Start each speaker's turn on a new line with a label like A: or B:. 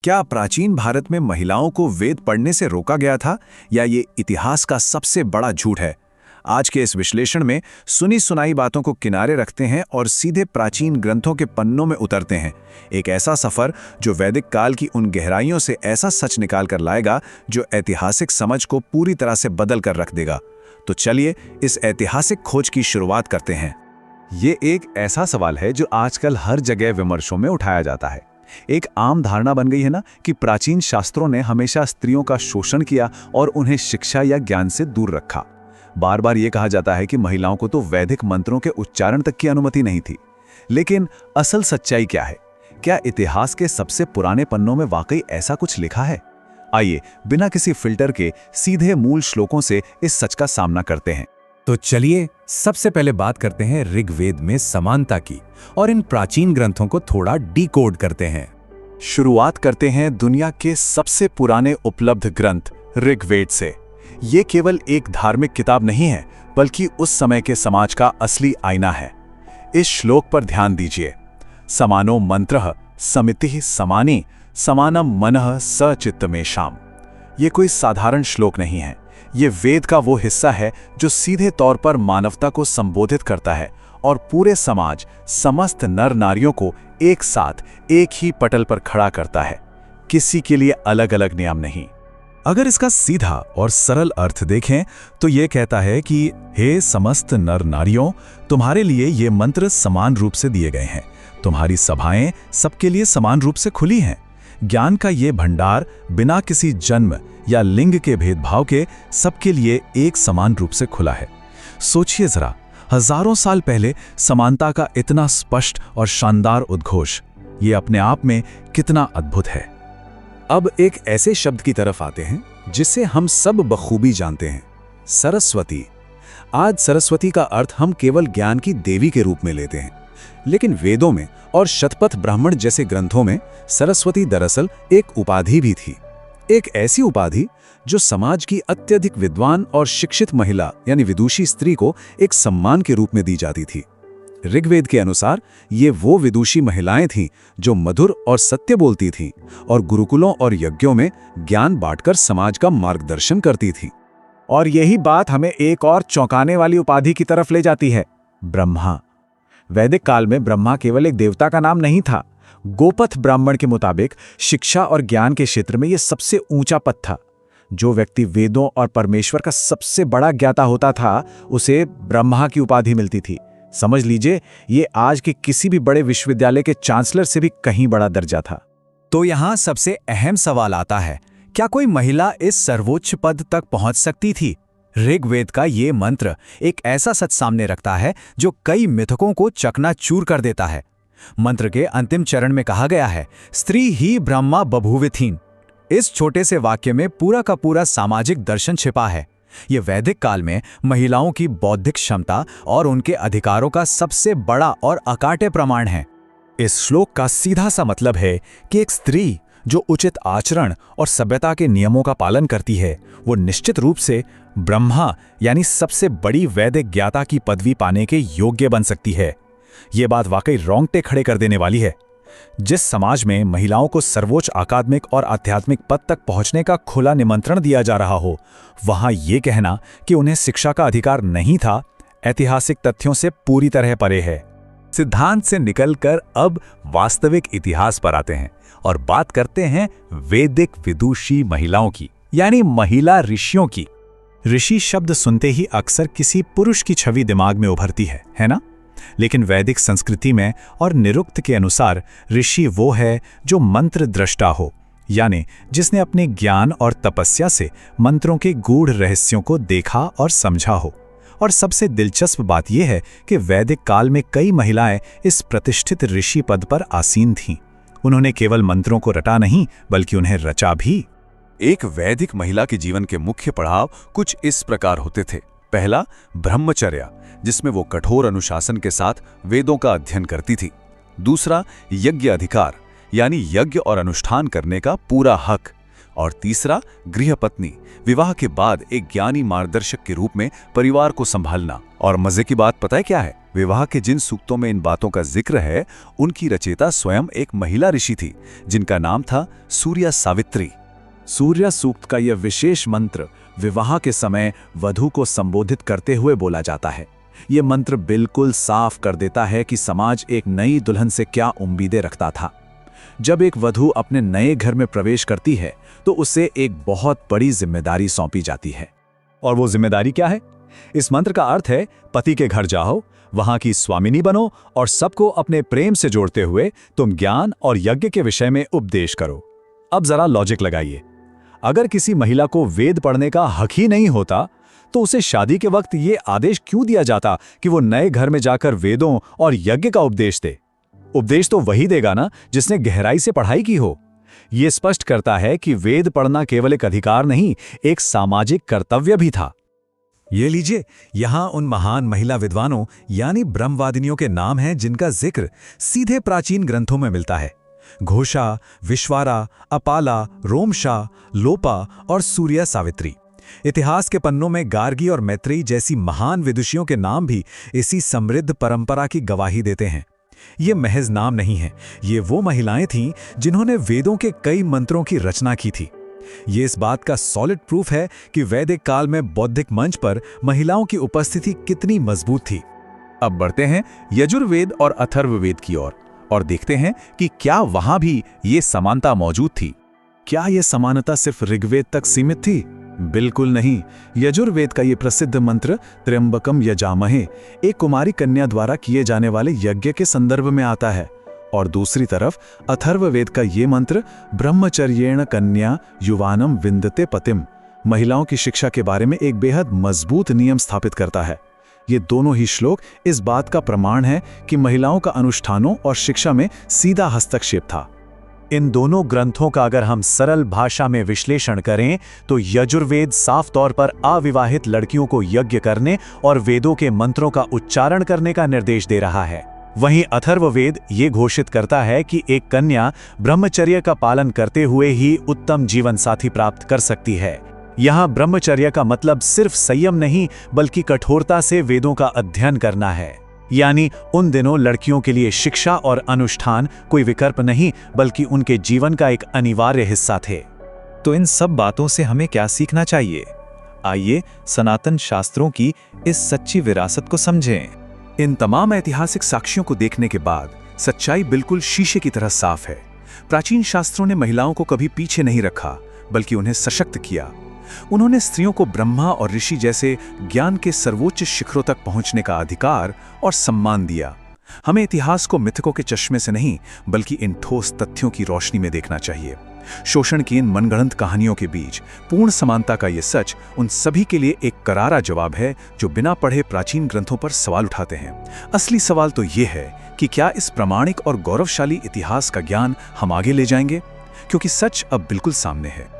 A: क्या प्राचीन भारत में महिलाओं को वेद पढ़ने से रोका गया था, या ये इतिहास का सबसे बड़ा झूठ है? आज के इस विश्लेषण में सुनी सुनाई बातों को किनारे रखते हैं और सीधे प्राचीन ग्रंथों के पन्नों में उतरते हैं। एक ऐसा सफर जो वैदिक काल की उन गहराइयों से ऐसा सच निकाल कर लाएगा जो ऐतिहासिक समझ को पूरी तरह से बदल कर रख देगा। तो चलिए इस ऐतिहासिक खोज की शुरुआत करते हैं।
B: ये एक ऐसा सवाल है जो आजकल हर जगह विमर्शों में उठाया जाता है। एक आम धारणा बन गई है ना कि प्राचीन शास्त्रों ने हमेशा स्त्रियों का शोषण किया और उन्हें शिक्षा या ज्ञान से दूर रखा। बार बार ये कहा जाता है कि महिलाओं को तो वैदिक मंत्रों के उच्चारण तक की अनुमति नहीं थी। लेकिन असल सच्चाई क्या है? क्या इतिहास के सबसे पुराने पन्नों में वाकई ऐसा कुछ लिखा है? आइए बिना किसी फिल्टर के सीधे मूल श्लोकों से इस सच का सामना करते हैं।
C: तो चलिए सबसे पहले बात करते हैं ऋग्वेद में समानता की और इन प्राचीन ग्रंथों को थोड़ा डिकोड करते हैं।
B: शुरुआत करते हैं दुनिया के सबसे पुराने उपलब्ध ग्रंथ ऋग्वेद से। ये केवल एक धार्मिक किताब नहीं है, बल्कि उस समय के समाज का असली आईना है। इस श्लोक पर ध्यान दीजिए। समानो मंत्रः समितिः समानी समानम मनः स चित्तमेषाम्। ये कोई साधारण श्लोक नहीं है। ये वेद का वो हिस्सा है जो सीधे तौर पर मानवता को संबोधित करता है और पूरे समाज, समस्त नर नारियों को एक साथ एक ही पटल पर खड़ा करता है। किसी के लिए अलग अलग नियम नहीं।
C: अगर इसका सीधा और सरल अर्थ देखें तो ये कहता है कि हे समस्त नर नारियों, तुम्हारे लिए ये मंत्र समान रूप से दिए गए हैं। तुम्हारी सभाएं सबके लिए समान रूप से खुली हैं। ज्ञान का ये भंडार बिना किसी जन्म या लिंग के भेदभाव के सबके लिए एक समान रूप से खुला है। सोचिए जरा, हजारों साल पहले समानता का इतना स्पष्ट और शानदार उद्घोष, ये अपने आप में कितना अद्भुत है।
B: अब एक ऐसे शब्द की तरफ आते हैं जिसे हम सब बखूबी जानते हैं, सरस्वती। आज सरस्वती का अर्थ हम केवल ज्ञान की देवी के रूप में लेते हैं, लेकिन वेदों में और शतपथ ब्राह्मण जैसे ग्रंथों में सरस्वती दरअसल एक उपाधि भी थी। एक ऐसी उपाधि जो समाज की अत्यधिक विद्वान और शिक्षित महिला यानी विदुषी स्त्री को एक सम्मान के रूप में दी जाती थी। ऋग्वेद के अनुसार ये वो विदुषी महिलाएं थीं जो मधुर और सत्य बोलती थीं और गुरुकुलों और यज्ञों में ज्ञान बांटकर समाज का मार्गदर्शन करती थीं।
A: और यही बात हमें एक और चौंकाने वाली उपाधि की तरफ ले जाती है, ब्रह्मा। वैदिक काल में ब्रह्मा केवल एक देवता का नाम नहीं था। गोपथ ब्राह्मण के मुताबिक शिक्षा और ज्ञान के क्षेत्र में यह सबसे ऊंचा पद था। जो व्यक्ति वेदों और परमेश्वर का सबसे बड़ा ज्ञाता होता था, उसे ब्रह्मा की उपाधि मिलती थी। समझ लीजिए, ये आज के किसी भी बड़े विश्वविद्यालय के चांसलर से भी कहीं बड़ा दर्जा था।
C: तो यहाँ सबसे अहम सवाल आता है, क्या कोई महिला इस सर्वोच्च पद तक पहुंच सकती थी? ऋग्वेद का ये मंत्र एक ऐसा सच सामने रखता है जो कई मिथकों को चकनाचूर कर देता है। मंत्र के अंतिम चरण में कहा गया है, स्त्री ही ब्रह्मा बभूविथीन। इस छोटे से वाक्य में पूरा का पूरा सामाजिक दर्शन छिपा है। यह वैदिक काल में महिलाओं की बौद्धिक क्षमता और उनके अधिकारों का सबसे बड़ा और अकाट्य प्रमाण है। इस श्लोक का सीधा सा मतलब है कि एक स्त्री जो उचित आचरण और सभ्यता के नियमों का पालन करती है, वो निश्चित रूप से ब्रह्मा यानी सबसे बड़ी वैदिक ज्ञाता की पदवी पाने के योग्य बन सकती है। ये बात वाकई रोंगटे खड़े कर देने वाली है। जिस समाज में महिलाओं को सर्वोच्च अकादमिक और आध्यात्मिक पद तक पहुंचने का खुला निमंत्रण दिया जा रहा हो, वहां ये कहना कि उन्हें शिक्षा का अधिकार नहीं था, ऐतिहासिक तथ्यों से पूरी तरह परे है।
B: सिद्धांत से निकलकर अब वास्तविक इतिहास पर आते हैं और बात करते हैं वैदिक विदुषी महिलाओं की, यानी महिला ऋषियों की।
C: ऋषि शब्द सुनते ही अक्सर किसी पुरुष की छवि दिमाग में उभरती है ना? लेकिन वैदिक संस्कृति में और निरुक्त के अनुसार ऋषि वो है जो मंत्र दृष्टा हो, यानी जिसने अपने ज्ञान और तपस्या से मंत्रों के गूढ़ रहस्यों को देखा और समझा हो। और सबसे दिलचस्प बात यह है कि वैदिक काल में कई महिलाएं इस प्रतिष्ठित ऋषि पद पर आसीन थीं। उन्होंने केवल मंत्रों को रटा नहीं, बल्कि उन्हें रचा भी।
B: एक वैदिक महिला के जीवन के मुख्य पड़ाव कुछ इस प्रकार होते थे। पहला, ब्रह्मचर्या, जिसमें वो कठोर अनुशासन के साथ वेदों का अध्ययन करती थी। दूसरा, यज्ञ अधिकार, यानी यज्ञ और अनुष्ठान करने का पूरा हक। और तीसरा, गृहपत्नी, विवाह के बाद एक ज्ञानी मार्गदर्शक के रूप में परिवार को संभालना। और मजे की बात पता है क्या है? विवाह के जिन सूक्तों में इन बातों का जिक्र है, उनकी रचयिता स्वयं एक महिला ऋषि थी, जिनका नाम था सूर्या सावित्री।
A: सूर्य सूक्त का यह विशेष मंत्र विवाह के समय वधू को संबोधित करते हुए बोला जाता है। यह मंत्र बिल्कुल साफ कर देता है कि समाज एक नई दुल्हन से क्या उम्मीदें रखता था। जब एक वधू अपने नए घर में प्रवेश करती है तो उसे एक बहुत बड़ी जिम्मेदारी सौंपी जाती है।
C: और वो जिम्मेदारी क्या है? इस मंत्र का अर्थ है, पति के घर जाओ, वहां की स्वामिनी बनो और सबको अपने प्रेम से जोड़ते हुए तुम ज्ञान और यज्ञ के विषय में उपदेश करो। अब जरा लॉजिक लगाइए। अगर किसी महिला को वेद पढ़ने का हक ही नहीं होता तो उसे शादी के वक्त ये आदेश क्यों दिया जाता कि वो नए घर में जाकर वेदों और यज्ञ का उपदेश दे? उपदेश तो वही देगा ना जिसने गहराई से पढ़ाई की हो। यह स्पष्ट करता है कि वेद पढ़ना केवल एक अधिकार नहीं, एक सामाजिक कर्तव्य भी था।
A: ये लीजिए, यहां उन महान महिला विद्वानों यानी ब्रह्मवादिनियों के नाम हैं जिनका जिक्र सीधे प्राचीन ग्रंथों में मिलता है। घोषा, विश्वारा, अपाला, रोमशा, लोपा और सूर्या सावित्री। इतिहास के पन्नों में गार्गी और मैत्रेयी जैसी महान विदुषियों के नाम भी इसी समृद्ध परंपरा की गवाही देते हैं। ये महज नाम नहीं है, ये वो महिलाएं थीं जिन्होंने वेदों के कई मंत्रों की रचना की थी। ये इस बात का सॉलिड प्रूफ है कि वैदिक काल में बौद्धिक मंच पर महिलाओं की उपस्थिति कितनी मजबूत थी।
B: अब बढ़ते हैं यजुर्वेद और अथर्ववेद की ओर और देखते हैं कि क्या वहां भी ये समानता मौजूद थी।
A: क्या यह समानता सिर्फ ऋग्वेद तक सीमित थी? बिल्कुल नहीं। यजुर्वेद का ये प्रसिद्ध मंत्र त्र्यंबकम यजामहे एक कुमारी कन्या द्वारा किए जाने वाले यज्ञ के संदर्भ में आता है, और दूसरी तरफ अथर्ववेद का ये मंत्र ब्रह्मचर्येण कन्या युवानम विंदते पतिम महिलाओं की शिक्षा के बारे में एक बेहद मजबूत नियम स्थापित करता है। ये दोनों ही श्लोक इस बात का प्रमाण है कि महिलाओं का अनुष्ठानों और शिक्षा में सीधा हस्तक्षेप था।
C: इन दोनों ग्रंथों का अगर हम सरल भाषा में विश्लेषण करें तो यजुर्वेद साफ तौर पर अविवाहित लड़कियों को यज्ञ करने और वेदों के मंत्रों का उच्चारण करने का निर्देश दे रहा है। वहीं अथर्ववेद ये घोषित करता है कि एक कन्या ब्रह्मचर्य का पालन करते हुए ही उत्तम जीवन साथी प्राप्त कर सकती है। यहाँ ब्रह्मचर्य का मतलब सिर्फ संयम नहीं बल्कि कठोरता से वेदों का अध्ययन करना है। यानी उन दिनों लड़कियों के लिए शिक्षा और अनुष्ठान कोई विकल्प नहीं बल्कि उनके जीवन का एक अनिवार्य हिस्सा थे।
A: तो इन सब बातों से हमें क्या सीखना चाहिए? आइए सनातन शास्त्रों की इस सच्ची विरासत को समझें।
B: इन तमाम ऐतिहासिक साक्ष्यों को देखने के बाद सच्चाई बिल्कुल शीशे की तरह साफ है। प्राचीन शास्त्रों ने महिलाओं को कभी पीछे नहीं रखा बल्कि उन्हें सशक्त किया। उन्होंने स्त्रियों को ब्रह्मा और ऋषि जैसे ज्ञान के सर्वोच्च शिखरों तक पहुंचने का अधिकार और सम्मान दिया। हमें इतिहास को मिथकों के चश्मे से नहीं बल्कि इन ठोस तथ्यों की रोशनी में देखना चाहिए। शोषण की इन मनगढ़ंत कहानियों के बीच पूर्ण समानता का ये सच उन सभी के लिए एक करारा जवाब है जो बिना पढ़े प्राचीन ग्रंथों पर सवाल उठाते हैं। असली सवाल तो ये है कि क्या इस प्रामाणिक और गौरवशाली इतिहास का ज्ञान हम आगे ले जाएंगे, क्योंकि सच अब बिल्कुल सामने है।